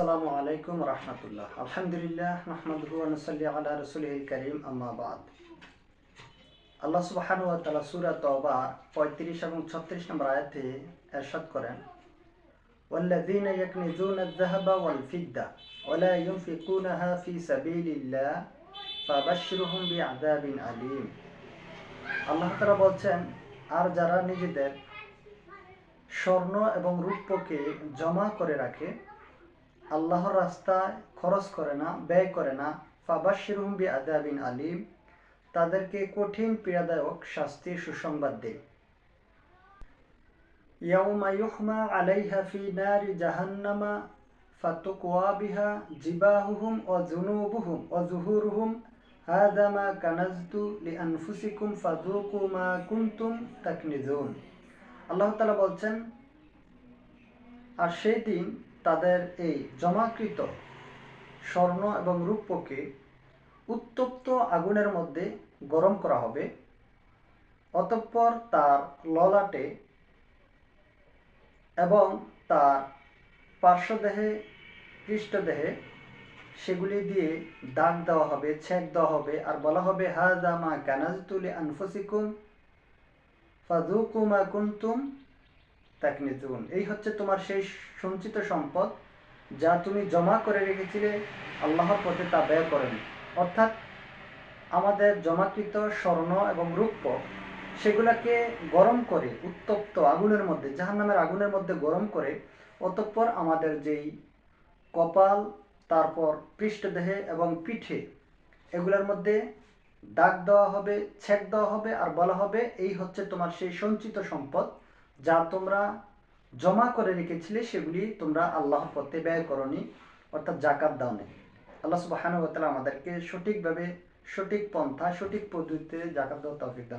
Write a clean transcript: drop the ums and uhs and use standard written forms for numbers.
আসসালামু আলাইকুম রহমতুল্লাহ। আলহামদুলিল্লাহ নাহমাদুহু ওয়া নুসাল্লি আলা রাসূলিহিল কারীম, আম্মা বাদ। আল্লাহ সুবহানাহু ওয়া তাআলা সূরা তাওবা 35 এবং 36 নম্বর আয়াতে ইরশাদ করেন, ওয়াল্লাযীনা ইয়াকনিজুনা আয-যাহাবা ওয়াল ফিদ্দা ওয়া লা ইউনফিকুনাহা ফী সাবিলিল্লাহ ফাবাশশিরহুম বিআযাবিন আলীম। আল্লাহ তাআলা বলছেন, আর যারা নিজেদের স্বর্ণ এবং রূপকে জমা করে রাখে, আল্লাহর রাস্তায় খরচ করে না, ব্যয় করে না, ফাবাশশিরহুম বিআযাবিন আলীম, তাদেরকে কঠিন পীড়াদায়ক শাস্তির সুসংবাদ দেয়। ইয়াউমা ইউহমা আলাইহা ফি নারি জাহান্নামা ফাতুকওয়া বিহা জিবাহুহুম ওয়া জুনুবুহুম ওয়া যুহুরুহুম হাযা মা কানাজতু লিআনফুসিকুম ফাযুকু মা কুনতুম তাকনিজুন। আল্লাহ তাআলা বলছেন, আর সেই দিন তাদের এই জমাকৃত স্বর্ণ এবং রূপকে উত্তপ্ত আগুনের মধ্যে গরম করা হবে। অতঃপর তার ললাটে এবং তার পার্শ্বদেহে, পৃষ্ঠদেহে সেগুলি দিয়ে দাগ দেওয়া হবে, ছেক দেওয়া হবে, আর বলা হবে, হাযা মা কানাজতু লিআনফুসিকুম ফাযুকু মা কুনতুম তাকনিজুন। এই হচ্ছে তোমার সেই সঞ্চিত সম্পদ, যা তুমি জমা করে রেখেছিলে আল্লাহর পথে, তা ব্যয় করেনি। অর্থাৎ আমাদের জমাকৃত স্বর্ণ এবং রূপ্য সেগুলোকে গরম করে উত্তপ্ত আগুনের মধ্যে, জাহান্নামের আগুনের মধ্যে গরম করে, অতঃপর আমাদের যেই কপাল, তারপর পৃষ্ঠদেহে এবং পিঠে, এগুলোর মধ্যে দাগ দেওয়া হবে, ছেক দেওয়া হবে, আর বলা হবে, এই হচ্ছে তোমার সেই সঞ্চিত সম্পদ, যা তোমরা জমা করে রেখেছিলে, সেগুলি তোমরা আল্লাহর পথে ব্যয় করনি, অর্থাৎ যাকাত দাওনি। আল্লাহ সুবহানাহু ওয়া তাআলা আমাদেরকে সঠিকভাবে, সঠিক পন্থা, সঠিক পদ্ধতিতে যাকাত দেওয়ার তৌফিক দান।